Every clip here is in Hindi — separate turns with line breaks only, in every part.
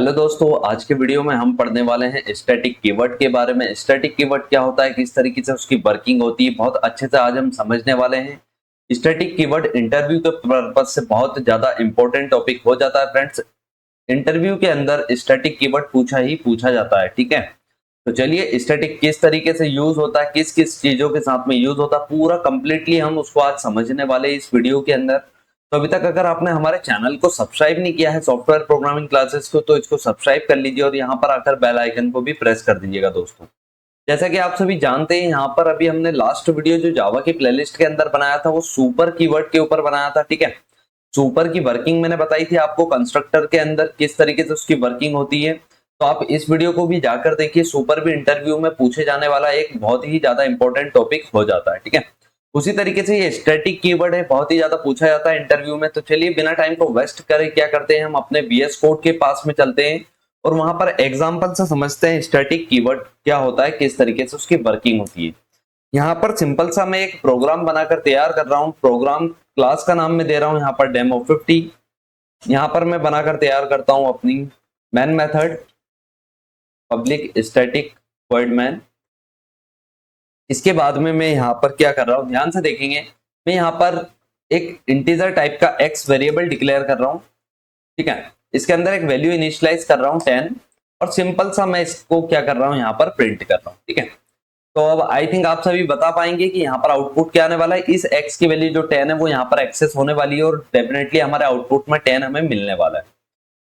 हेलो दोस्तों, आज के वीडियो में हम पढ़ने वाले हैं स्टैटिक कीवर्ड के बारे में। स्टैटिक कीवर्ड क्या होता है, किस तरीके से उसकी वर्किंग होती है, बहुत अच्छे से आज हम समझने वाले हैं। स्टैटिक कीवर्ड इंटरव्यू के पर्पज से बहुत ज्यादा इंपॉर्टेंट टॉपिक हो जाता है फ्रेंड्स। इंटरव्यू के अंदर स्टैटिक कीवर्ड पूछा ही पूछा जाता है, ठीक है। तो चलिए, स्टैटिक किस तरीके से यूज होता है, किस किस चीजों के साथ में यूज होता है, पूरा कंप्लीटली हम उसको आज समझने वाले हैं इस वीडियो के अंदर। तो अभी तक अगर आपने हमारे चैनल को सब्सक्राइब नहीं किया है सॉफ्टवेयर प्रोग्रामिंग क्लासेस को, तो इसको सब्सक्राइब कर लीजिए और यहाँ पर आकर बेल आइकन को भी प्रेस कर दीजिएगा दोस्तों। जैसा कि आप सभी जानते हैं, यहाँ पर अभी हमने लास्ट वीडियो जो जावा की प्लेलिस्ट के अंदर बनाया था वो सुपर कीवर्ड के ऊपर बनाया था, ठीक है। सुपर की वर्किंग मैंने बताई थी आपको, कंस्ट्रक्टर के अंदर किस तरीके से उसकी वर्किंग होती है। तो आप इस वीडियो को भी जाकर देखिए। सुपर भी इंटरव्यू में पूछे जाने वाला एक बहुत ही ज्यादा इंपॉर्टेंट टॉपिक हो जाता है, ठीक है। उसी तरीके से ये स्टैटिक कीवर्ड है, बहुत ही ज्यादा पूछा जाता है इंटरव्यू में। तो चलिए, बिना टाइम को वेस्ट करे क्या करते हैं, हम अपने बीएस कोड के पास में चलते हैं और वहां पर एग्जांपल से समझते हैं स्टैटिक कीवर्ड क्या होता है, किस तरीके से उसकी वर्किंग होती है। यहाँ पर सिंपल सा मैं एक प्रोग्राम बनाकर तैयार कर रहा हूँ। प्रोग्राम क्लास का नाम मैं दे रहा हूँ यहाँ पर डेमो50। यहाँ पर मैं बनाकर तैयार करता हूँ अपनी main method public static word man. इसके बाद में मैं यहाँ पर क्या कर रहा हूँ, ध्यान से देखेंगे। मैं यहाँ पर एक इंटीजर टाइप का एक्स वेरिएबल डिक्लेयर कर रहा हूँ, ठीक है। इसके अंदर एक वैल्यू इनिशियलाइज कर रहा हूँ 10 और सिंपल सा मैं इसको क्या कर रहा हूँ, यहाँ पर प्रिंट कर रहा हूँ, ठीक है। तो अब आई थिंक आप सभी बता पाएंगे कि यहाँ पर आउटपुट क्या आने वाला है। इस एक्स की वैल्यू जो 10 है वो यहाँ पर एक्सेस होने वाली है और डेफिनेटली हमारे आउटपुट में 10 हमें मिलने वाला है,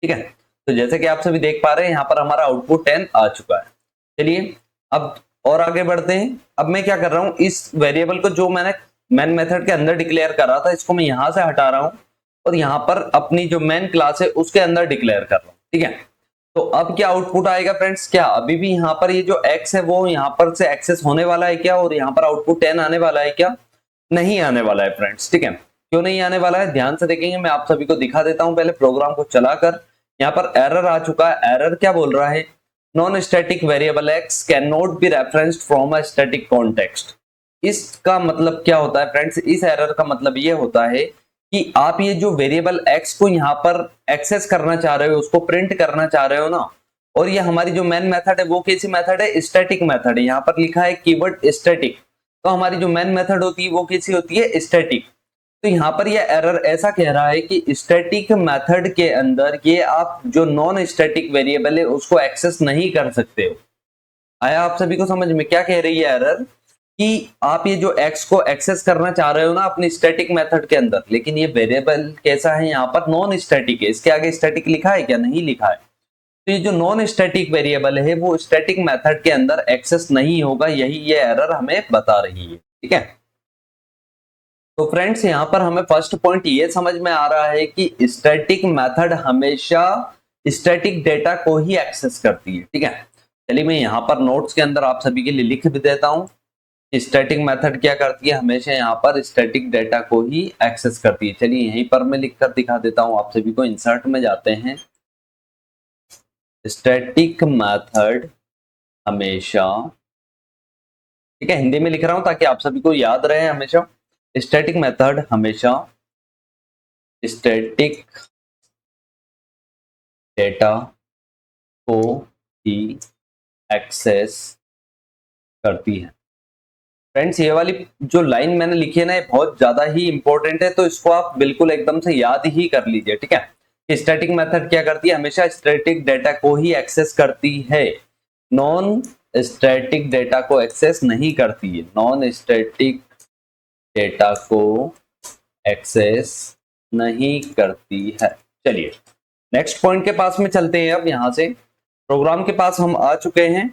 ठीक है। तो जैसे कि आप सभी देख पा रहे हैं, यहाँ पर हमारा आउटपुट 10 आ चुका है। चलिए अब और आगे बढ़ते हैं। अब मैं क्या कर रहा हूँ, इस वेरिएबल को जो मैंने मैन मेथड के अंदर डिक्लेयर करा था, इसको मैं यहां से हटा रहा हूँ और यहाँ पर अपनी जो मैन क्लास है उसके अंदर डिक्लेयर कर रहा हूँ, ठीक है। तो अब क्या आउटपुट आएगा फ्रेंड्स, क्या अभी भी यहाँ पर ये जो एक्स है वो यहाँ पर से एक्सेस होने वाला है क्या, और यहाँ पर आउटपुट 10 आने वाला है क्या? नहीं आने वाला है फ्रेंड्स, ठीक है। क्यों नहीं आने वाला है, ध्यान से देखेंगे। मैं आप सभी को दिखा देता हूँ पहले प्रोग्राम को चलाकर। यहाँ पर एरर आ चुका है। एरर क्या बोल रहा है, non static variable x can not be referenced from a static context. इसका मतलब क्या होता है फ्रेंड्स, इस एरर का मतलब ये होता है कि आप ये जो वेरिएबल एक्स को यहाँ पर एक्सेस करना चाह रहे हो, उसको प्रिंट करना चाह रहे हो ना, और ये हमारी जो मेन मेथड है वो कैसी मेथड है, स्टैटिक मेथड है। यहाँ पर लिखा है कीवर्ड स्टैटिक, तो हमारी जो मेन मेथड होती है वो कैसी होती है, स्टैटिक। तो यहाँ पर ये एरर ऐसा कह रहा है कि स्टैटिक मेथड के अंदर ये आप जो नॉन स्टैटिक वेरिएबल है उसको एक्सेस नहीं कर सकते हो। आया आप सभी को समझ में, क्या कह रही है एरर, कि आप ये जो x को एक्सेस करना चाह रहे हो ना अपनी स्टैटिक मेथड के अंदर, लेकिन ये वेरिएबल कैसा है, यहाँ पर नॉन स्टैटिक है। इसके आगे स्टैटिक लिखा है क्या, नहीं लिखा है। तो ये जो नॉन स्टैटिक वेरिएबल है वो स्टैटिक मेथड के अंदर एक्सेस नहीं होगा, यही ये एरर हमें बता रही है, ठीक है। तो फ्रेंड्स, यहाँ पर हमें फर्स्ट पॉइंट ये समझ में आ रहा है कि स्टैटिक मेथड हमेशा स्टैटिक डेटा को ही एक्सेस करती है, ठीक है। चलिए मैं यहाँ पर नोट्स के अंदर आप सभी के लिए लिख भी देता हूँ। स्टैटिक मेथड क्या करती है, हमेशा यहाँ पर स्टैटिक डेटा को ही एक्सेस करती है। चलिए यहीं पर मैं लिखकर दिखा देता हूँ आप सभी को। इंसर्ट में जाते हैं। स्टैटिक मेथड हमेशा, ठीक है, हिंदी में लिख रहा हूं ताकि आप सभी को याद रहे हमेशा। स्टैटिक मेथड हमेशा स्टैटिक डेटा को ही एक्सेस करती है। फ्रेंड्स, ये वाली जो लाइन मैंने लिखी है ना, ये बहुत ज्यादा ही इंपॉर्टेंट है, तो इसको आप बिल्कुल एकदम से याद ही कर लीजिए, ठीक है। स्टैटिक मेथड क्या करती है, हमेशा स्टैटिक डेटा को ही एक्सेस करती है, नॉन स्टैटिक डेटा को एक्सेस नहीं करती है। नॉन स्टैटिक डेटा को एक्सेस नहीं करती है। चलिए नेक्स्ट पॉइंट के पास में चलते हैं। अब यहां से प्रोग्राम के पास हम आ चुके हैं।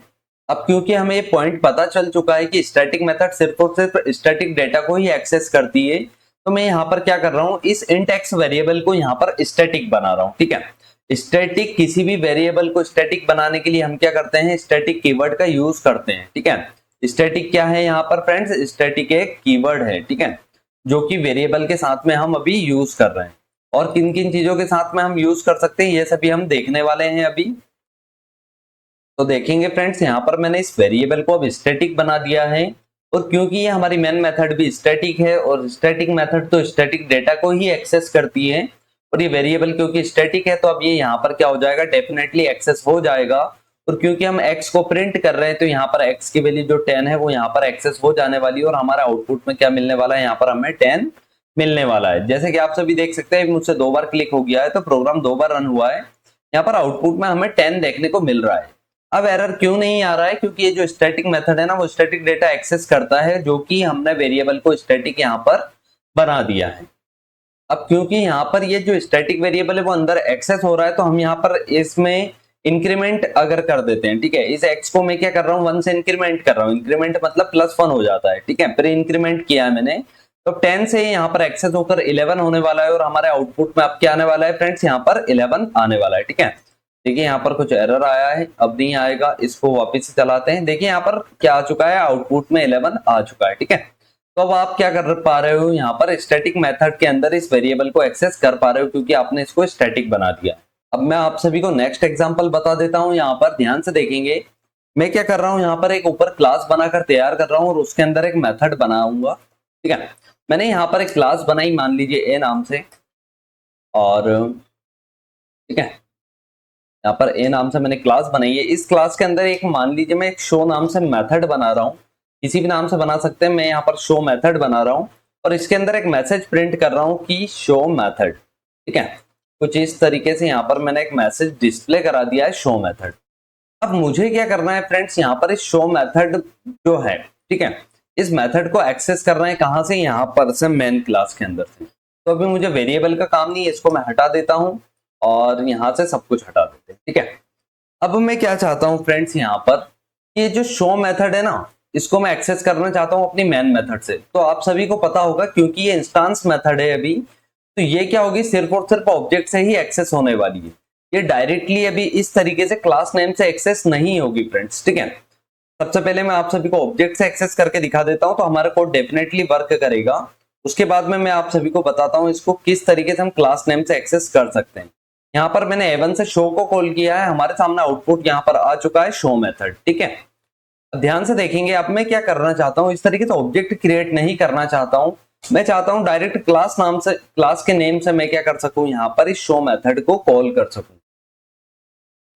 अब क्योंकि हमें ये पॉइंट पता चल चुका है कि स्टैटिक मेथड सिर्फ और सिर्फ स्टैटिक डेटा को ही एक्सेस करती है, तो मैं यहाँ पर क्या कर रहा हूँ, इस इंट एक्स वेरिएबल को यहाँ पर स्टैटिक बना रहा हूँ, ठीक है। स्टैटिक, किसी भी वेरिएबल को स्टैटिक बनाने के लिए हम क्या करते हैं, स्टैटिक कीवर्ड का यूज करते हैं, ठीक है। स्टैटिक क्या है यहाँ पर फ्रेंड्स, स्टैटिक एक कीवर्ड है, ठीक है, जो कि वेरिएबल के साथ में हम अभी यूज कर रहे हैं। और किन किन चीजों के साथ में हम यूज कर सकते हैं ये सभी हम देखने वाले हैं अभी। तो देखेंगे फ्रेंड्स, यहाँ पर मैंने इस वेरिएबल को अब स्टैटिक बना दिया है, और क्योंकि ये हमारी मेन मेथड भी स्टैटिक है और स्टैटिक मेथड तो स्टैटिक डेटा को ही एक्सेस करती है, और ये वेरिएबल क्योंकि स्टैटिक है तो अब ये यहाँ पर क्या हो जाएगा, डेफिनेटली एक्सेस हो जाएगा। और क्योंकि हम x को प्रिंट कर रहे हैं तो यहाँ पर x की वैल्यू जो 10 है वो यहाँ पर एक्सेस हो जाने वाली है और हमारा आउटपुट में क्या मिलने वाला है, यहाँ पर हमें 10 मिलने वाला है। जैसे कि आप सभी देख सकते हैं मुझसे 2 बार क्लिक हो गया है तो प्रोग्राम 2 बार रन हुआ है, यहाँ पर आउटपुट में हमें 10 देखने को मिल रहा है। अब एरर क्यों नहीं आ रहा है, क्योंकि ये जो स्टैटिक मेथड है ना वो स्टैटिक डेटा एक्सेस करता है, जो कि हमने वेरिएबल को स्टैटिक यहाँ पर बना दिया है। अब क्योंकि यहाँ पर ये जो स्टैटिक वेरिएबल है वो अंदर एक्सेस हो रहा है तो हम यहाँ पर इसमें इंक्रीमेंट अगर कर देते हैं, ठीक है, इस x को मैं क्या कर रहा हूँ 1 से इंक्रीमेंट कर रहा हूँ, इंक्रीमेंट मतलब +1 हो जाता है, ठीक है, फिर इंक्रीमेंट किया है मैंने तो 10 से यहाँ पर एक्सेस होकर 11 होने वाला है और हमारे आउटपुट में अब क्या आने वाला है फ्रेंड्स, यहाँ पर 11 आने वाला है। ठीक है, देखिए यहाँ पर कुछ एरर आया है, अब नहीं आएगा, इसको वापस से चलाते हैं। देखिए यहाँ पर क्या आ चुका है, आउटपुट में 11 आ चुका है। ठीक है, तो अब आप क्या कर पा रहे हो, यहाँ पर स्टैटिक मेथड के अंदर इस वेरिएबल को एक्सेस कर पा रहे हो क्योंकि आपने इसको स्टैटिक बना दिया। अब मैं आप सभी को नेक्स्ट एग्जांपल बता देता हूँ। यहाँ पर ध्यान से देखेंगे, मैं क्या कर रहा हूँ, यहाँ पर एक ऊपर क्लास बनाकर तैयार कर रहा हूँ और उसके अंदर एक मेथड बनाऊंगा। ठीक है, मैंने यहाँ पर एक क्लास बनाई, मान लीजिए ए नाम से, और ठीक है यहाँ पर ए नाम से मैंने क्लास बनाई है। इस क्लास के अंदर एक मान लीजिए मैं एक शो नाम से मेथड बना रहा हूँ, किसी भी नाम से बना सकते हैं, मैं यहाँ पर शो मेथड बना रहा हूँ और इसके अंदर एक मैसेज प्रिंट कर रहा हूँ कि शो मेथड। ठीक है, कुछ इस तरीके से यहाँ पर मैंने एक मैसेज डिस्प्ले करा दिया है, शो मेथड। अब मुझे क्या करना है फ्रेंड्स, यहाँ पर इस शो मेथड जो है, ठीक है, इस मेथड को एक्सेस करना है कहाँ से, यहाँ पर से मेन क्लास के अंदर से। तो अभी मुझे वेरिएबल का काम नहीं है, इसको मैं हटा देता हूँ और यहाँ से सब कुछ हटा देते हैं। ठीक है, अब मैं क्या चाहता हूँ फ्रेंड्स, यहाँ पर ये जो शो मेथड है ना, इसको मैं एक्सेस करना चाहता हूँ अपनी मेन मेथड से। तो आप सभी को पता होगा क्योंकि ये इंस्टांस मेथड है अभी, तो ये क्या होगी, सिर्फ और सिर्फ ऑब्जेक्ट से ही एक्सेस होने वाली है। ये डायरेक्टली अभी इस तरीके से क्लास नेम से एक्सेस नहीं होगी फ्रेंड्स। ठीक है, सबसे पहले मैं आप सभी को ऑब्जेक्ट से एक्सेस करके दिखा देता हूं तो हमारा कोड डेफिनेटली वर्क करेगा। उसके बाद में मैं आप सभी को बताता हूं इसको किस तरीके से हम क्लास नेम से एक्सेस कर सकते हैं। यहाँ पर मैंने A1 से शो को कॉल किया है, हमारे सामने आउटपुट यहाँ पर आ चुका है, शो मेथड। ठीक है, ध्यान से देखेंगे, अब मैं क्या करना चाहता हूँ, इस तरीके से ऑब्जेक्ट क्रिएट नहीं करना चाहता हूँ, मैं चाहता हूँ डायरेक्ट क्लास नाम से, क्लास के नेम से मैं क्या कर सकूं, यहाँ पर इस शो मेथड को कॉल कर सकूं।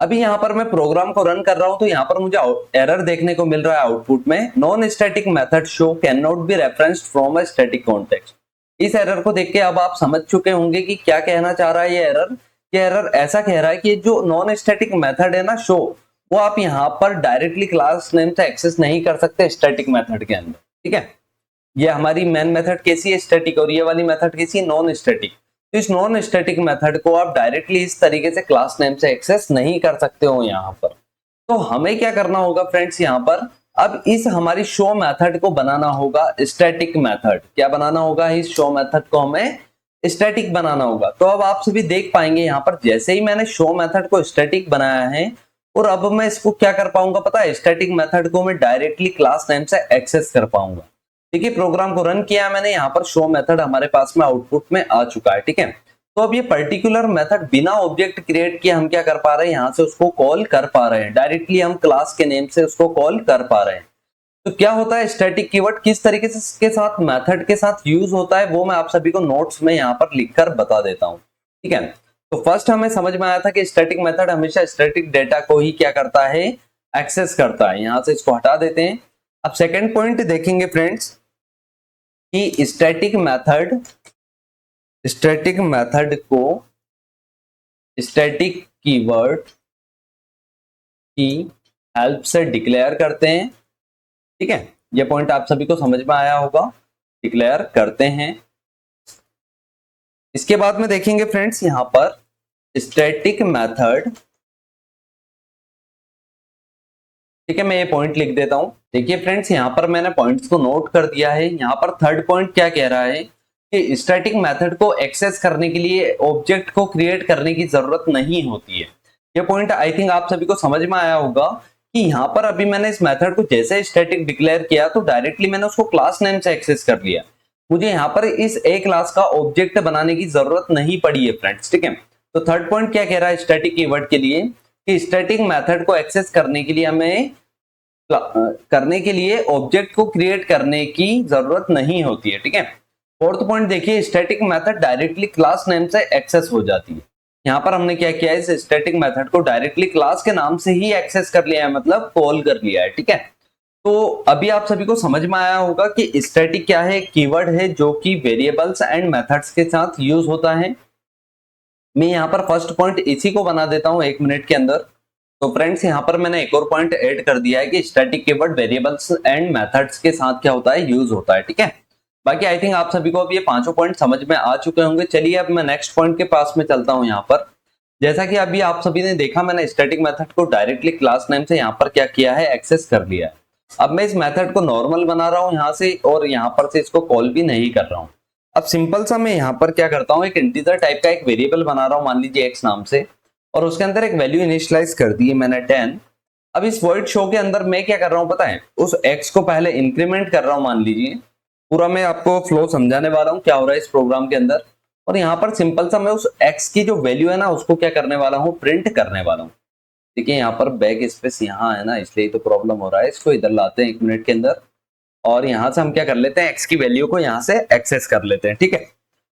अभी यहाँ पर मैं प्रोग्राम को रन कर रहा हूं तो यहाँ पर मुझे एरर देखने को मिल रहा है आउटपुट में, non static method show can not be referenced from a static context. इस एरर को देख के अब आप समझ चुके होंगे कि क्या कहना चाह रहा है ये एरर। ये एरर ऐसा कह रहा है कि जो नॉन स्टैटिक मेथड है ना शो, वो आप यहाँ पर डायरेक्टली क्लास नेम से एक्सेस नहीं कर सकते स्टैटिक मेथड के अंदर। ठीक है, ये हमारी मेन मेथड कैसी है, स्टैटिक, और ये वाली मेथड कैसी है, नॉन स्टैटिक। तो इस नॉन स्टैटिक मेथड को आप डायरेक्टली इस तरीके से क्लास नेम से एक्सेस नहीं कर सकते हो यहाँ पर। तो हमें क्या करना होगा फ्रेंड्स, यहाँ पर अब इस हमारी शो मेथड को बनाना होगा स्टैटिक मेथड। क्या बनाना होगा, इस शो मेथड को हमें स्टैटिक बनाना होगा। तो अब आप सभी देख पाएंगे यहाँ पर जैसे ही मैंने शो मेथड को स्टैटिक बनाया है और अब मैं इसको क्या कर पाऊंगा पता है, स्टैटिक मेथड को मैं डायरेक्टली क्लास नेम से एक्सेस कर पाऊंगा। देखिए प्रोग्राम को रन किया मैंने, यहाँ पर शो मेथड हमारे पास में आउटपुट में आ चुका है। ठीक है, तो अब ये पर्टिकुलर मेथड बिना ऑब्जेक्ट क्रिएट किए हम क्या कर पा रहे हैं, यहाँ से उसको कॉल कर पा रहे हैं, डायरेक्टली हम क्लास के नेम से उसको कॉल कर पा रहे हैं। तो क्या होता है स्टैटिक कीवर्ड, किस तरीके से इसके साथ मेथड के साथ यूज होता है, वो मैं आप सभी को नोट्स में यहाँ पर लिखकर बता देता हूँ। ठीक है, तो फर्स्ट हमें समझ में आया था कि स्टैटिक मेथड हमेशा स्टैटिक डेटा को ही क्या करता है, एक्सेस करता है। यहाँ से इसको हटा देते हैं। अब सेकेंड पॉइंट देखेंगे फ्रेंड्स कि स्टैटिक मेथड को स्टैटिक कीवर्ड की हेल्प से डिक्लेयर करते हैं। ठीक है, ये पॉइंट आप सभी को समझ में आया होगा, डिक्लेयर करते हैं। इसके बाद में देखेंगे फ्रेंड्स यहां पर स्टैटिक मेथड, ठीक है, मैं ये पॉइंट लिख देता हूं। देखिए फ्रेंड्स यहाँ पर मैंने पॉइंट्स को नोट कर दिया है। यहाँ पर थर्ड पॉइंट क्या कह रहा है कि स्टैटिक मेथड को एक्सेस करने के लिए ऑब्जेक्ट को क्रिएट करने की जरूरत नहीं होती है। ये पॉइंट आई थिंक आप सभी को समझ में आया होगा कि यहाँ पर अभी मैंने इस मेथड को जैसे स्टैटिक डिक्लेयर किया तो डायरेक्टली मैंने उसको क्लास नेम से एक्सेस कर लिया। मुझे यहाँ पर इस ए क्लास का ऑब्जेक्ट बनाने की जरूरत नहीं पड़ी है फ्रेंड्स। ठीक है, तो थर्ड पॉइंट क्या कह रहा है स्टैटिक कीवर्ड के लिए कि स्टैटिक मेथड को एक्सेस करने के लिए ऑब्जेक्ट को क्रिएट करने की जरूरत नहीं होती है। ठीक है, फोर्थ पॉइंट देखिए, static method directly class name से एक्सेस हो जाती है। यहाँ पर हमने क्या किया है, इस स्टैटिक मेथड को डायरेक्टली क्लास के नाम से ही एक्सेस कर लिया है, मतलब कॉल कर लिया है, ठीक है। तो अभी आप सभी को समझ में आया होगा कि स्टैटिक क्या है, कीवर्ड है जो कि वेरिएबल्स एंड मेथड्स के साथ यूज होता है। मैं यहाँ पर फर्स्ट पॉइंट इसी को बना देता हूँ 1 मिनट के अंदर। तो फ्रेंड्स यहाँ पर मैंने एक और पॉइंट ऐड कर दिया है कि static keyword variables and methods के साथ क्या होता है, यूज होता है, ठीक है। बाकी आई थिंक आप सभी को अब ये पांचों पॉइंट समझ में आ चुके होंगे। चलिए अब मैं नेक्स्ट पॉइंट के पास में चलता हूँ। यहाँ पर जैसा कि अभी आप सभी ने देखा, मैंने स्टैटिक मेथड को डायरेक्टली क्लास नेम से यहाँ पर क्या किया है, एक्सेस कर लिया है। अब मैं इस मेथड को नॉर्मल बना रहा हूँ यहाँ से, और यहाँ पर से इसको कॉल भी नहीं कर रहा हूँ। अब सिंपल सा मैं यहाँ पर क्या करता हूँ, एक इंटीजर टाइप का एक वेरिएबल बना रहा हूँ, मान लीजिए x नाम से, और उसके अंदर एक वैल्यू इनिशियलाइज कर दी है मैंने 10। अब इस वर्ड शो के अंदर मैं क्या कर रहा हूँ पता है, उस x को पहले इंक्रीमेंट कर रहा हूँ, मान लीजिए। पूरा मैं आपको फ्लो समझाने वाला हूँ क्या हो रहा है इस प्रोग्राम के अंदर। और यहाँ पर सिंपल सा मैं उस x की जो वैल्यू है ना, उसको क्या करने वाला हूँ, प्रिंट करने वाला हूँ। देखिए यहाँ पर बैक स्पेस यहाँ है ना, इसलिए तो प्रॉब्लम हो रहा है। इसको इधर लाते हैं 1 मिनट के अंदर, और यहाँ से हम क्या कर लेते हैं, x की वैल्यू को यहाँ से एक्सेस कर लेते हैं, ठीक है।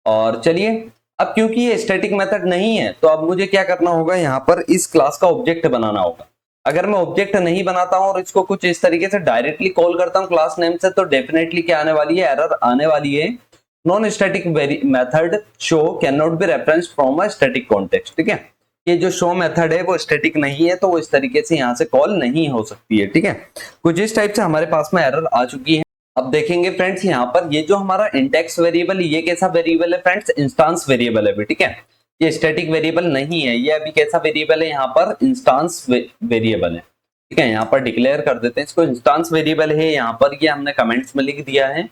और चलिए, अब क्योंकि ये स्टैटिक मेथड नहीं है, तो अब मुझे क्या करना होगा, यहाँ पर इस क्लास का ऑब्जेक्ट बनाना होगा। अगर मैं ऑब्जेक्ट नहीं बनाता हूँ और इसको कुछ इस तरीके से डायरेक्टली कॉल करता हूँ क्लास नेम से, तो डेफिनेटली क्या आने वाली है, एरर आने वाली है। Non static method show can not be referenced from a static context, ठीक है। ये जो शो मेथड है वो स्टैटिक नहीं है, तो वो इस तरीके से यहाँ से कॉल नहीं हो सकती है, ठीक है। कुछ इस टाइप से हमारे पास में एरर आ चुकी है। अब देखेंगे फ्रेंड्स, यहाँ पर ये जो हमारा इंडेक्स वेरिएबल, ये कैसा वेरिएबल है फ्रेंड्स, इंस्टांस वेरिएबल है, ठीक है। ये स्टैटिक वेरिएबल नहीं है, ये अभी कैसा वेरिएबल है, यहाँ पर इंस्टांस वेरिएबल है, ठीक है। यहाँ पर डिक्लेयर कर देते हैं इसको, इंस्टांस वेरिएबल है। यहाँ पर ये हमने कमेंट्स में लिख दिया है।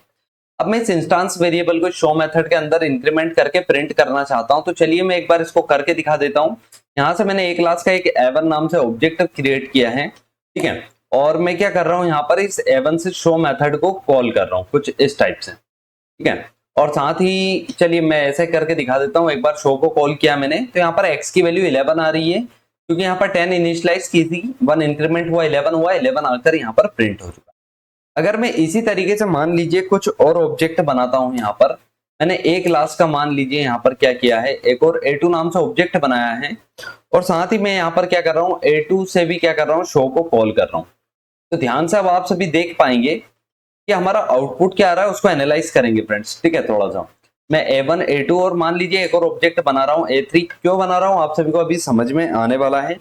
अब मैं इस इंस्टांस वेरिएबल को शो मेथड के अंदर इंक्रीमेंट करके प्रिंट करना चाहता हूँ। तो चलिए मैं एक बार इसको करके दिखा देता हूँ। यहाँ से मैंने एक क्लास का एक एवन नाम से ऑब्जेक्ट क्रिएट किया है, ठीक है। और मैं क्या कर रहा हूँ, यहाँ पर इस एवन से शो मेथड को कॉल कर रहा हूँ कुछ इस टाइप से, ठीक है। और साथ ही चलिए मैं ऐसे करके दिखा देता हूँ। एक बार शो को कॉल किया मैंने, तो यहाँ पर x की वैल्यू 11 आ रही है, क्योंकि यहाँ पर 10 इनिशियलाइज की थी, 1 इंक्रीमेंट हुआ, 11 हुआ, 11 आकर यहाँ पर प्रिंट हो चुका। अगर मैं इसी तरीके से मान लीजिए कुछ और ऑब्जेक्ट बनाता हूँ, यहाँ पर मैंने एक क्लास का मान लीजिए यहाँ पर क्या किया है, एक और a2 नाम से ऑब्जेक्ट बनाया है, और साथ ही मैं यहाँ पर क्या कर रहा हूँ, a2 से भी क्या कर रहा हूँ, शो को कॉल कर रहा हूँ। तो ध्यान से अब आप सभी देख पाएंगे कि हमारा आउटपुट क्या आ रहा है, उसको एनालाइज करेंगे फ्रेंड्स, ठीक है। थोड़ा सा मैं a1 a2 और मान लीजिए एक और ऑब्जेक्ट बना रहा हूँ a3। क्यों बना रहा हूँ आप सभी को अभी समझ में आने वाला है।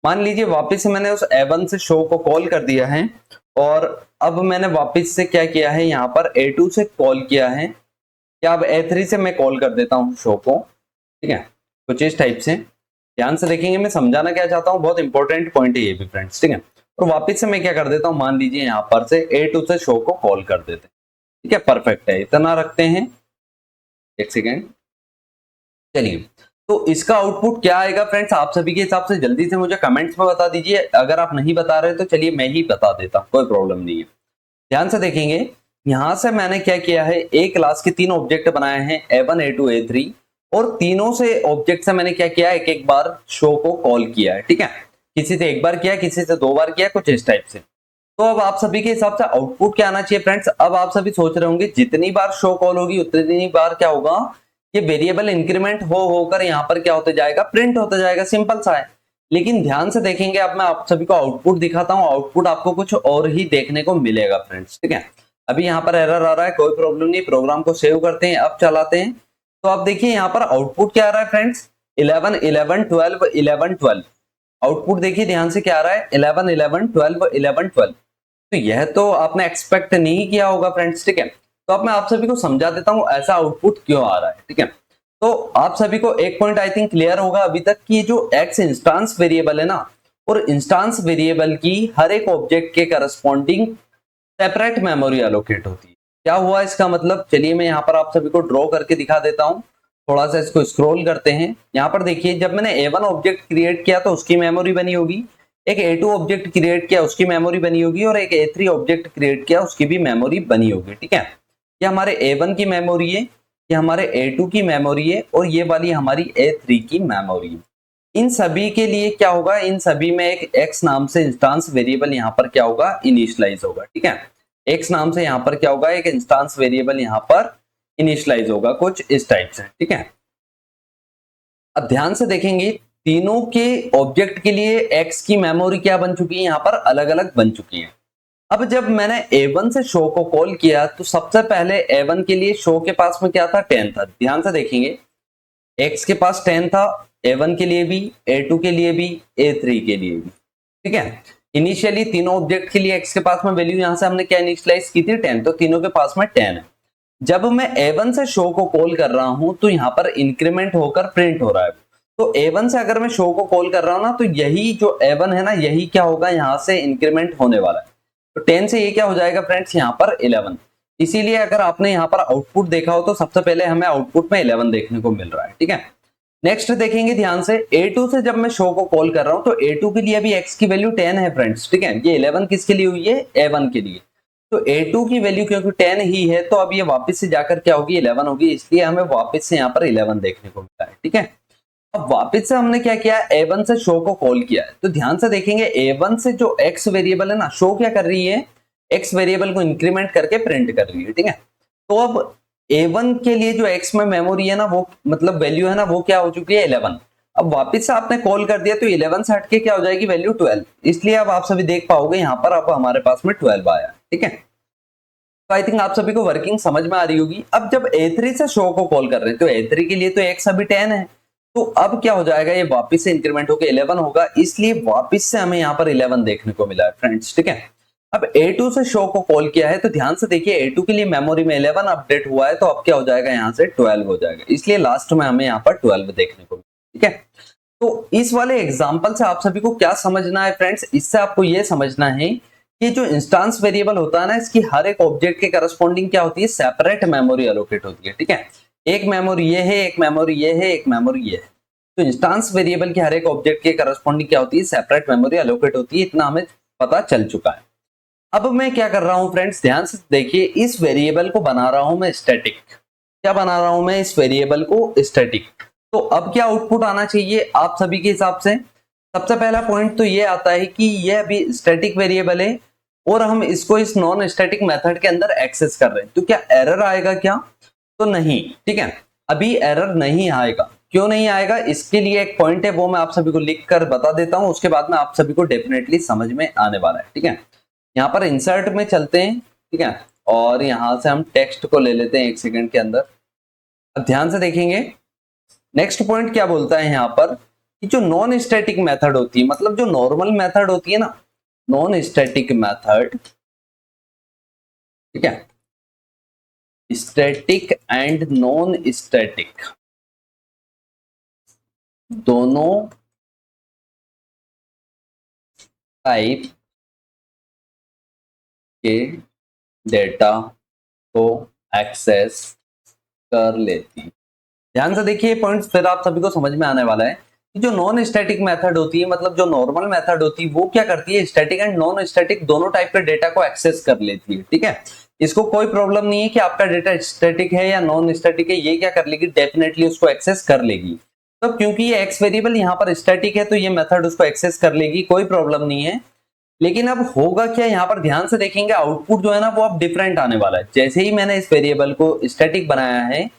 मान लीजिए वापस से मैंने उस a1 से शो को कॉल कर दिया है, और अब मैंने वापस से क्या किया है, यहाँ पर a2 से कॉल किया है, क्या अब a3 से मैं कॉल कर देता हूँ शो को, ठीक है। कुछ इस टाइप से ध्यान से देखेंगे, मैं समझाना क्या चाहता हूँ, बहुत इंपॉर्टेंट पॉइंट है ये भी फ्रेंड्स, ठीक है। तो वापस से मैं क्या कर देता हूँ, मान लीजिए यहाँ पर से a2 से शो को कॉल कर देते हैं, ठीक है। परफेक्ट है, इतना रखते हैं, एक सेकेंड। चलिए, तो इसका आउटपुट क्या आएगा फ्रेंड्स, आप सभी के हिसाब से जल्दी से मुझे कमेंट्स में बता दीजिए। अगर आप नहीं बता रहे तो चलिए मैं ही बता देता हूँ, कोई प्रॉब्लम नहीं है। ध्यान से देखेंगे, यहां से मैंने क्या किया है, एक क्लास के 3 ऑब्जेक्ट बनाए हैं, a1 a2 a3, और तीनों से ऑब्जेक्ट से मैंने क्या किया, एक एक बार शो को कॉल किया है, ठीक है। किसी से एक बार किया, किसी से 2 बार किया, कुछ इस टाइप से। तो अब आप सभी के हिसाब से आउटपुट क्या आना चाहिए फ्रेंड्स। अब आप सभी सोच रहे होंगे जितनी बार शो कॉल होगी उतनी बार क्या होगा, ये वेरिएबल इंक्रीमेंट होकर यहाँ पर क्या होते जाएगा, प्रिंट होता जाएगा, सिंपल सा है। लेकिन ध्यान से देखेंगे, अब मैं आप सभी को आउटपुट दिखाता हूँ, आउटपुट आपको कुछ और ही देखने को मिलेगा फ्रेंड्स, ठीक है। अभी यहाँ पर एरर आ रहा है, कोई प्रॉब्लम नहीं, प्रोग्राम को सेव करते हैं, अब चलाते हैं। तो आप देखिए यहाँ पर आउटपुट क्या आ रहा है फ्रेंड्स, 11 11 12 11 12। आउटपुट देखिए ध्यान से क्या आ रहा है, 11 11 12 11 12। तो यह तो आपने एक्सपेक्ट नहीं किया होगा फ्रेंड्स, ठीक है। तो अब मैं आप सभी को समझा देता हूँ ऐसा आउटपुट क्यों आ रहा है, ठीक है। तो आप सभी को एक पॉइंट आई थिंक क्लियर होगा अभी तक कि जो x इंस्टांस वेरिएबल है ना, और इंस्टांस वेरिएबल की हर एक ऑब्जेक्ट के करस्पॉन्डिंग सेपरेट मेमोरी एलोकेट होती है। क्या हुआ इसका मतलब, चलिए मैं यहाँ पर आप सभी को ड्रॉ करके दिखा देता हूँ। थोड़ा सा इसको स्क्रॉल करते हैं। यहाँ पर देखिए, जब मैंने a1 ऑब्जेक्ट क्रिएट किया तो उसकी मेमोरी बनी होगी, एक a2 ऑब्जेक्ट क्रिएट किया उसकी मेमोरी बनी होगी, और एक a3 ऑब्जेक्ट क्रिएट किया उसकी भी मेमोरी बनी होगी, ठीक है। ये हमारे a1 की मेमोरी है, ये हमारे a2 की मेमोरी है, और ये वाली हमारी a3 की मेमोरी है। इन सभी के लिए क्या होगा, इन सभी में एक x नाम से इंस्टांस वेरिएबल यहाँ पर क्या होगा, इनिशियलाइज होगा, ठीक है। x नाम से यहाँ पर क्या होगा, एक इंस्टांस वेरिएबल यहाँ पर इनिशियलाइज होगा कुछ इस टाइप से, ठीक है। अब ध्यान से देखेंगे तीनों के ऑब्जेक्ट के लिए एक्स की मेमोरी क्या बन चुकी है, यहाँ पर अलग अलग बन चुकी है। अब जब मैंने A1 से शो को कॉल किया तो सबसे पहले A1 के लिए शो के पास में क्या था, 10 था। ध्यान से देखेंगे x के पास 10 था, A1 के लिए भी, A2 के लिए भी, A3 के लिए भी, ठीक है। इनिशियली तीनों ऑब्जेक्ट के लिए x के पास में वैल्यू यहां से हमने क्या इनिशियलाइज की थी, 10, तो तीनों के पास में 10 है। जब मैं A1 से शो को कॉल कर रहा हूं तो यहाँ पर इंक्रीमेंट होकर प्रिंट हो रहा है। तो A1 से अगर मैं शो को कॉल कर रहा हूं ना तो यही जो A1 है ना, यही क्या होगा, यहाँ से इंक्रीमेंट होने वाला है। तो 10 से ये क्या हो जाएगा फ्रेंड्स, यहाँ पर 11। इसीलिए अगर आपने यहाँ पर आउटपुट देखा हो तो सबसे पहले हमें आउटपुट में 11 देखने को मिल रहा है, ठीक है। नेक्स्ट देखेंगे ध्यान से, A2 से जब मैं शो को कॉल कर रहा हूं तो A2 के लिए अभी x की वैल्यू 10 है फ्रेंड्स, ठीक है। ये 11 किसके लिए हुई है, A1 के लिए। तो A2 की वैल्यू क्योंकि 10 ही है तो अब ये वापस से जाकर क्या होगी, 11 होगी, इसलिए हमें वापस से यहाँ पर 11 देखने को मिला है, ठीक है। अब वापस से हमने क्या किया, A1 से शो को कॉल किया है। तो ध्यान से देखेंगे A1 से जो x वेरिएबल है ना, शो क्या कर रही है, x वेरिएबल को इंक्रीमेंट करके प्रिंट कर रही है, ठीक है। तो अब A1 के लिए जो x में मेमोरी है ना, वो मतलब वैल्यू है ना, वो क्या हो चुकी है, 11। अब वापस से आपने कॉल कर दिया तो 11 से हटके क्या हो जाएगी, वैल्यू 12। इसलिए अब आप सभी देख पाओगे यहाँ पर अब हमारे पास में 12 आया, ठीक है। तो आई थिंक आप सभी को वर्किंग समझ में आ रही होगी। अब जब A3 से शो को कॉल कर रहे हैं तो A3 के लिए तो x अभी 10 है, तो अब क्या हो जाएगा, ये वापस से इंक्रीमेंट होकर 11 होगा, इसलिए वापस से हमें यहाँ पर 11 देखने को मिला है फ्रेंड्स, ठीक है। अब A2 से शो को कॉल किया है तो ध्यान से देखिए A2 के लिए मेमोरी में 11 अपडेट हुआ है, तो अब क्या हो जाएगा, यहाँ से 12 हो जाएगा, इसलिए लास्ट में हमें यहाँ पर 12 देखने को मिला, ठीक है। तो इस वाले एग्जाम्पल से आप सभी को क्या समझना है फ्रेंड्स, इससे आपको यह समझना है कि जो इंस्टांस वेरिएबल होता है ना, इसकी हर एक ऑब्जेक्ट के करस्पॉन्डिंग क्या होती है, सेपरेट मेमोरी एलोकेट होती है, ठीक है। एक मेमोरी ये है, एक मेमोरी ये है, एक मेमोरी ये है। तो इंस्टांस वेरिएबल की हर एक ऑब्जेक्ट के करस्पॉन्डिंग क्या होती है, सेपरेट मेमोरी एलोकेट होती है, इतना हमें पता चल चुका है। अब मैं क्या कर रहा हूं फ्रेंड्स, ध्यान से देखिए, इस वेरिएबल को बना रहा हूं मैं स्टैटिक। क्या बना रहा हूं मैं, इस वेरिएबल को स्टैटिक। तो अब क्या आउटपुट आना चाहिए आप सभी के हिसाब से, सबसे पहला पॉइंट तो ये आता है कि यह अभी स्टैटिक वेरिएबल है और हम इसको इस नॉन स्टैटिक मेथड के अंदर एक्सेस कर रहे हैं, तो क्या एरर आएगा क्या, तो नहीं, ठीक है। अभी एरर नहीं आएगा। क्यों नहीं आएगा, इसके लिए एक पॉइंट है, वो मैं आप सभी को लिख कर बता देता हूं, उसके बाद में आप सभी को डेफिनेटली समझ में आने वाला है, ठीक है। यहाँ पर इंसर्ट में चलते हैं, ठीक है, और यहां से हम टेक्स्ट को ले लेते हैं 1 सेकंड के अंदर। अब ध्यान से देखेंगे नेक्स्ट पॉइंट क्या बोलता है यहाँ पर, कि जो नॉन स्टैटिक मेथड होती है, मतलब जो नॉर्मल मेथड होती है ना, नॉन स्टैटिक मेथड, ठीक है, स्टैटिक एंड नॉन स्टैटिक दोनों टाइप के डेटा को एक्सेस कर लेती। ध्यान से देखिए पॉइंट्स, फिर आप सभी को समझ में आने वाला है कि जो नॉन स्टैटिक मेथड होती है, मतलब जो नॉर्मल मेथड होती है, वो क्या करती है, स्टैटिक एंड नॉन स्टैटिक दोनों टाइप के डेटा को एक्सेस कर लेती है, ठीक है। इसको कोई प्रॉब्लम नहीं है कि आपका डेटा स्टैटिक है या नॉन स्टैटिक है, ये क्या कर लेगी, डेफिनेटली उसको एक्सेस कर लेगी। तो क्योंकि ये एक्स वेरिएबल यहाँ पर स्टैटिक है तो ये मेथड उसको एक्सेस कर लेगी, कोई प्रॉब्लम नहीं है। लेकिन अब होगा क्या, यहाँ पर ध्यान से देखेंगे आउटपुट जो है ना, वो अब डिफरेंट आने वाला है। जैसे ही मैंने इस वेरिएबल को स्टैटिक बनाया है,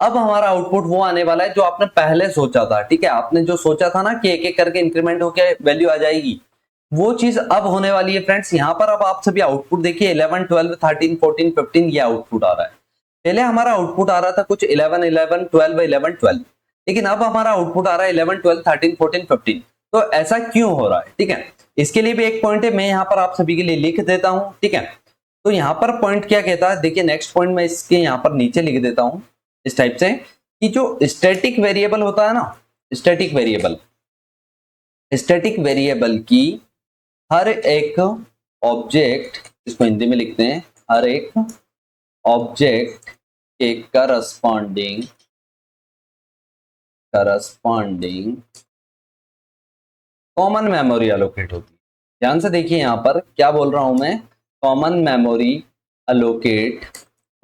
अब हमारा आउटपुट वो आने वाला है जो आपने पहले सोचा था, ठीक है। आपने जो सोचा था ना कि एक एक करके इंक्रीमेंट होकर वैल्यू आ जाएगी, वो चीज अब होने वाली है फ्रेंड्स। यहाँ पर अब आप सभी आउटपुट देखिए, 11, 12, 13, 14, 15 ये आउटपुट आ रहा है। पहले हमारा आउटपुट आ रहा था कुछ 11, 11, 12, 11, 12, लेकिन अब हमारा आउटपुट आ रहा है 11, 12, 13, 14, 15। तो ऐसा क्यों हो रहा है, ठीक है। इसके लिए भी एक पॉइंट है, मैं यहाँ पर आप सभी के लिए लिख देता हूं, ठीक है। तो यहाँ पर पॉइंट क्या कहता है, देखिए नेक्स्ट पॉइंट मैं इसके यहाँ पर नीचे लिख देता हूं इस टाइप से, कि जो स्टैटिक वेरिएबल होता है ना, स्टैटिक वेरिएबल की हर एक ऑब्जेक्ट, इसको हिंदी में लिखते हैं, हर एक ऑब्जेक्ट के करस्पॉन्डिंग कॉमन मेमोरी एलोकेट होती है। ध्यान से देखिए यहाँ पर क्या बोल रहा हूं मैं, कॉमन मेमोरी एलोकेट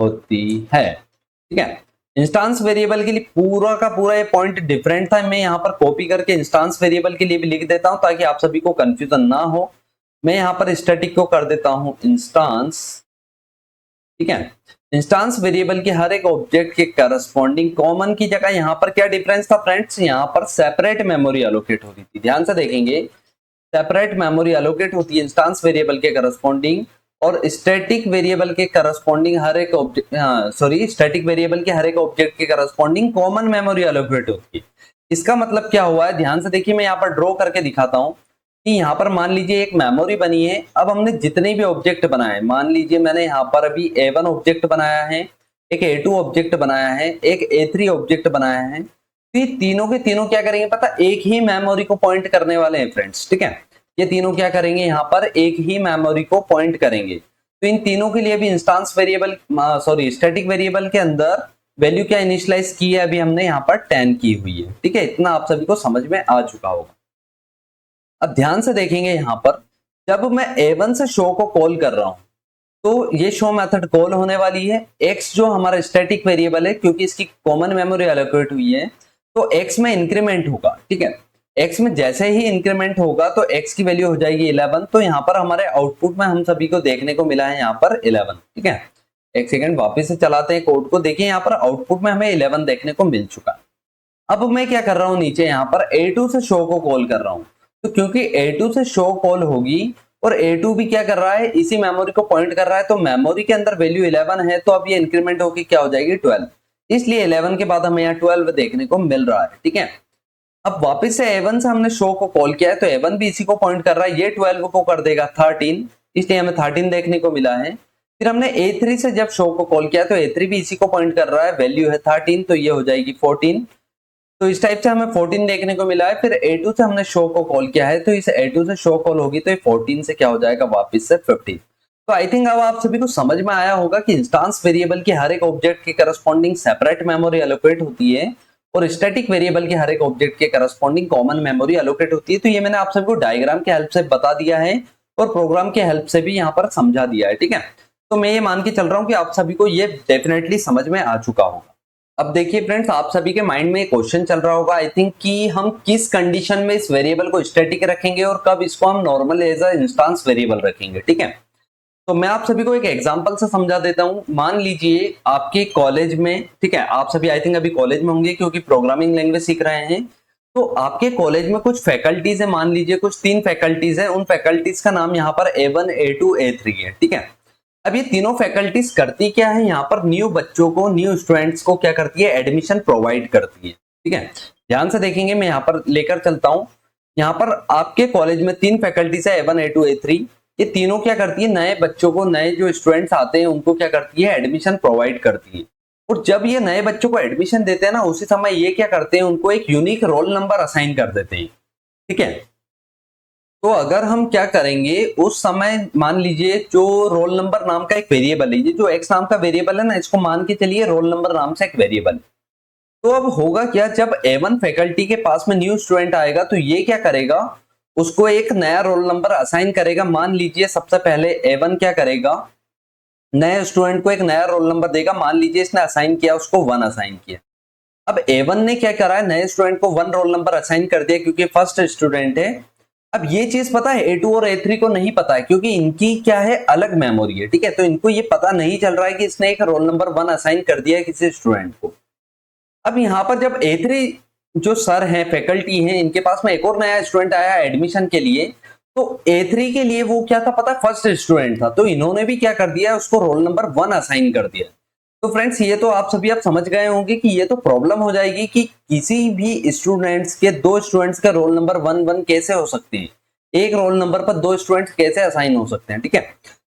होती है, ठीक है। इंस्टांस वेरिएबल के लिए पूरा का पूरा ये पॉइंट डिफरेंट था, मैं यहाँ पर कॉपी करके इंस्टांस वेरिएबल के लिए भी लिख देता हूं ताकि आप सभी को कंफ्यूजन ना हो। मैं यहाँ पर स्टैटिक को कर देता हूं इंस्टांस, ठीक है। इंस्टेंस वेरिएबल के हर एक ऑब्जेक्ट के करस्पॉन्डिंग कॉमन की जगह यहाँ पर क्या डिफरेंस था फ्रेंड्स, यहाँ पर सेपरेट मेमोरी एलोकेट होती थी। ध्यान से देखेंगे, सेपरेट मेमोरी एलोकेट होती है इंस्टेंस वेरिएबल के करस्पॉन्डिंग, और स्टैटिक वेरिएबल के करस्पॉन्डिंग हर एक ऑब्जेक्ट स्टैटिक वेरिएबल के हर एक ऑब्जेक्ट के करस्पॉन्डिंग कॉमन मेमोरी एलोकेट होती है। इसका मतलब क्या हुआ है, ध्यान से देखिए, मैं यहाँ पर ड्रॉ करके दिखाता हूँ कि यहाँ पर मान लीजिए एक मेमोरी बनी है। अब हमने जितने भी ऑब्जेक्ट बनाए, मान लीजिए मैंने यहाँ पर अभी A1 ऑब्जेक्ट बनाया है, एक A2 ऑब्जेक्ट बनाया है, एक A3 ऑब्जेक्ट बनाया है। तो ये तीनों के तीनों क्या करेंगे पता, एक ही मेमोरी को पॉइंट करने वाले हैं फ्रेंड्स, ठीक है। ये तीनों क्या करेंगे, यहाँ पर एक ही मेमोरी को पॉइंट करेंगे। तो इन तीनों के लिए भी इंस्टेंस वेरिएबल स्टैटिक वेरिएबल के अंदर वैल्यू क्या इनिशियलाइज की है, अभी हमने यहाँ पर 10 की हुई है, ठीक है। इतना आप सभी को समझ में आ चुका होगा। अब ध्यान से देखेंगे, यहाँ पर जब मैं A1 से शो को कॉल कर रहा हूं तो ये शो मेथड कॉल होने वाली है। x जो हमारा स्टैटिक वेरिएबल है, क्योंकि इसकी कॉमन मेमोरी एलोकेट हुई है, तो x में इंक्रीमेंट होगा, ठीक है। x में जैसे ही इंक्रीमेंट होगा तो x की वैल्यू हो जाएगी 11। तो यहाँ पर हमारे आउटपुट में हम सभी को देखने को मिला है यहाँ पर 11, ठीक है। एक सेकेंड वापिस से चलाते हैं कोड को, देखिए यहाँ पर आउटपुट में हमें 11 देखने को मिल चुका। अब मैं क्या कर रहा हूँ, नीचे यहाँ पर A2 से शो को कॉल कर रहा हूँ। तो क्योंकि A2 से शो कॉल होगी और A2 भी क्या कर रहा है, इसी मेमोरी को पॉइंट कर रहा है, तो मेमोरी के अंदर वैल्यू 11 है, तो अब ये इंक्रीमेंट होकर क्या हो जाएगी 12। इसलिए 11 के बाद हमें यहाँ 12 देखने को मिल रहा है, ठीक है। अब वापस से A1 से हमने शो को कॉल किया है, तो A1 भी इसी को पॉइंट कर रहा है, ये 12 को कर देगा 13, इसलिए हमें 13 देखने को मिला है। फिर हमने A3 से जब शो को कॉल किया तो A3 भी इसी को पॉइंट कर रहा है, वैल्यू है 13, तो ये हो जाएगी 14। तो इस टाइप से हमें 14 देखने को मिला है। फिर A2 से हमने शो को कॉल किया है, तो इस A2 से शो कॉल होगी तो ये 14 से क्या हो जाएगा वापस से 15। तो आई थिंक अब आप सभी को समझ में आया होगा कि इंस्टेंस वेरिएबल की हर एक ऑब्जेक्ट के करस्पॉन्डिंग सेपरेट मेमोरी एलोकेट होती है और स्टैटिक वेरिएबल के हर एक ऑब्जेक्ट के करस्पॉन्डिंग कॉमन मेमोरी एलोकेट होती है। तो ये मैंने आप सभी को डायग्राम के हेल्प से बता दिया है और प्रोग्राम के हेल्प से भी यहाँ पर समझा दिया है, ठीक है। तो मैं ये मान के चल रहा हूँ कि आप सभी को ये डेफिनेटली समझ में आ चुका होगा। अब देखिए फ्रेंड्स, आप सभी के माइंड में एक क्वेश्चन चल रहा होगा आई थिंक कि हम किस कंडीशन में इस वेरिएबल को स्टैटिक रखेंगे और कब इसको हम normal as a instance variable रखेंगे, ठीक है। तो मैं आप सभी को एक एग्जांपल से समझा देता हूं। मान लीजिए आपके कॉलेज में, ठीक है, आप सभी आई थिंक अभी कॉलेज में होंगे क्योंकि प्रोग्रामिंग लैंग्वेज सीख रहे हैं। तो आपके कॉलेज में कुछ फैकल्टीज है, मान लीजिए कुछ 3 फैकल्टीज है, उन फैकल्टीज का नाम यहाँ पर A1 A2 A3 है, ठीक है। अब ये तीनों फैकल्टीज करती क्या है, यहाँ पर न्यू बच्चों को, न्यू स्टूडेंट्स को क्या करती है, एडमिशन प्रोवाइड करती है, ठीक है। ध्यान से देखेंगे, मैं यहाँ पर लेकर चलता हूँ। यहाँ पर आपके कॉलेज में 3 फैकल्टीज है, A1 A2 A3। ये तीनों क्या करती है, नए बच्चों को, नए जो स्टूडेंट्स आते हैं उनको क्या करती है, एडमिशन प्रोवाइड करती है। और जब ये नए बच्चों को एडमिशन देते हैं ना, उसी समय ये क्या करते हैं, उनको एक यूनिक रोल नंबर असाइन कर देते हैं, ठीक है। तो अगर हम क्या करेंगे उस समय, मान लीजिए जो रोल नंबर नाम का एक वेरिएबल है, ये जो एक्स नाम का वेरिएबल है ना, इसको मान के चलिए रोल नंबर नाम से एक वेरिएबल। तो अब होगा क्या, जब A1 फैकल्टी के पास में न्यू स्टूडेंट आएगा तो ये क्या करेगा, उसको एक नया रोल नंबर असाइन करेगा। मान लीजिए सबसे पहले A1 क्या करेगा, नए स्टूडेंट को एक नया रोल नंबर देगा। मान लीजिए इसने असाइन किया, उसको 1 असाइन किया। अब A1 ने क्या करा है, नए स्टूडेंट को 1 रोल नंबर असाइन कर दिया क्योंकि फर्स्ट स्टूडेंट है। अब ये चीज पता है A2 और A3 को नहीं पता है क्योंकि इनकी क्या है, अलग मेमोरी है, ठीक है। तो इनको ये पता नहीं चल रहा है कि इसने एक रोल नंबर 1 असाइन कर दिया है किसी स्टूडेंट को। अब यहाँ पर जब A3 जो सर हैं, फैकल्टी हैं, इनके पास में एक और नया स्टूडेंट आया एडमिशन के लिए, तो A3 के लिए वो क्या था पता, फर्स्ट स्टूडेंट था, तो इन्होंने भी क्या कर दिया, उसको रोल नंबर 1 असाइन कर दिया। तो फ्रेंड्स ये तो आप सभी आप समझ गए होंगे कि ये तो प्रॉब्लम हो जाएगी कि किसी भी स्टूडेंट्स के, 2 स्टूडेंट्स का रोल नंबर 1 कैसे हो सकते हैं, एक रोल नंबर पर 2 स्टूडेंट्स कैसे असाइन हो सकते हैं, ठीक है।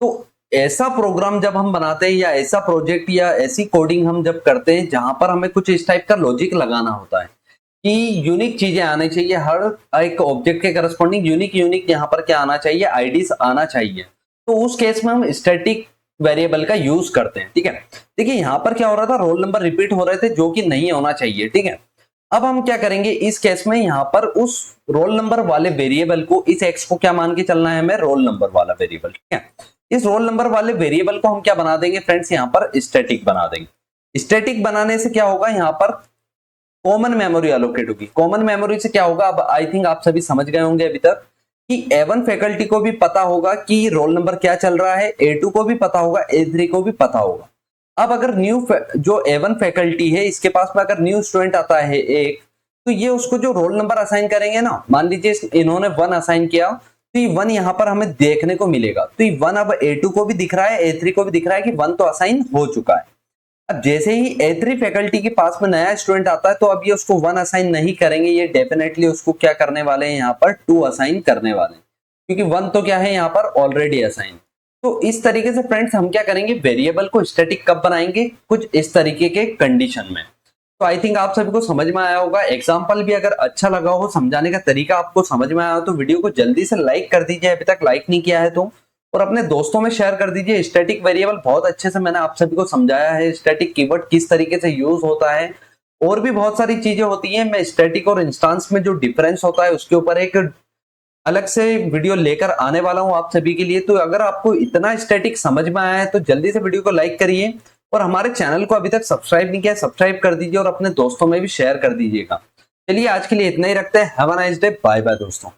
तो ऐसा प्रोग्राम जब हम बनाते हैं या ऐसा प्रोजेक्ट या ऐसी कोडिंग हम जब करते हैं जहां पर हमें कुछ इस टाइप का लॉजिक लगाना होता है कि यूनिक चीजें आनी चाहिए, हर एक ऑब्जेक्ट के करस्पॉन्डिंग यूनिक यहाँ पर क्या आना चाहिए, आईडीज आना चाहिए। तो उस केस में हम स्टैटिक वेरिएबल का यूज करते हैं, ठीक है। देखिए यहाँ पर क्या हो रहा था, रोल नंबर रिपीट हो रहे थे जो कि नहीं होना चाहिए, ठीक है। अब हम क्या करेंगे इस केस में, यहाँ पर उस रोल नंबर वाले वेरिएबल को, इस एक्स को क्या मान के चलना है हमें, रोल नंबर वाला वेरिएबल, ठीक है। इस रोल नंबर वाले वेरिएबल को हम क्या बना देंगे फ्रेंड्स, यहाँ पर स्टैटिक बना देंगे। स्टैटिक बनाने से क्या होगा, यहाँ पर कॉमन मेमोरी एलोकेट होगी। कॉमन मेमोरी से क्या होगा, अब आई थिंक आप सभी समझ गए होंगे अभी तक कि A1 फैकल्टी को भी पता होगा कि रोल नंबर क्या चल रहा है, A2 को भी पता होगा, A3 को भी पता होगा। अब अगर जो A1 फैकल्टी है इसके पास में अगर न्यू स्टूडेंट आता है एक, तो ये उसको जो रोल नंबर असाइन करेंगे ना, मान लीजिए इन्होंने 1 असाइन किया, तो ये 1 यहाँ पर हमें देखने को मिलेगा। तो ये 1 अब A2 को भी दिख रहा है, A3 को भी दिख रहा है कि 1 तो असाइन हो चुका है। अब जैसे ही A3 फैकल्टी के पास में नया स्टूडेंट आता है, तो अब ये उसको 1 असाइन नहीं करेंगे, ये डेफिनेटली उसको क्या करने वाले हैं, यहाँ पर 2 असाइन करने वाले हैं, क्योंकि 1 तो क्या है यहाँ पर ऑलरेडी असाइन। तो इस तरीके से फ्रेंड्स हम क्या करेंगे, वेरिएबल को स्टैटिक कब बनाएंगे, कुछ इस तरीके के कंडीशन में। तो आई थिंक आप सभी को समझ में आया होगा। एग्जाम्पल भी अगर अच्छा लगा हो, समझाने का तरीका आपको समझ में आया हो, तो वीडियो को जल्दी से लाइक कर दीजिए, अभी तक लाइक नहीं किया है तो, और अपने दोस्तों में शेयर कर दीजिए। स्टैटिक वेरिएबल बहुत अच्छे से मैंने आप सभी को समझाया है, स्टैटिक कीवर्ड किस तरीके से यूज होता है, और भी बहुत सारी चीजें होती हैं। मैं स्टैटिक और इंस्टांस में जो डिफरेंस होता है उसके ऊपर एक अलग से वीडियो लेकर आने वाला हूं आप सभी के लिए। तो अगर आपको इतना स्टैटिक समझ में आया है तो जल्दी से वीडियो को लाइक करिए, और हमारे चैनल को अभी तक सब्सक्राइब नहीं किया, सब्सक्राइब कर दीजिए और अपने दोस्तों में भी शेयर कर दीजिएगा। चलिए आज के लिए इतना ही रखते हैं। Have a nice day, bye bye दोस्तों।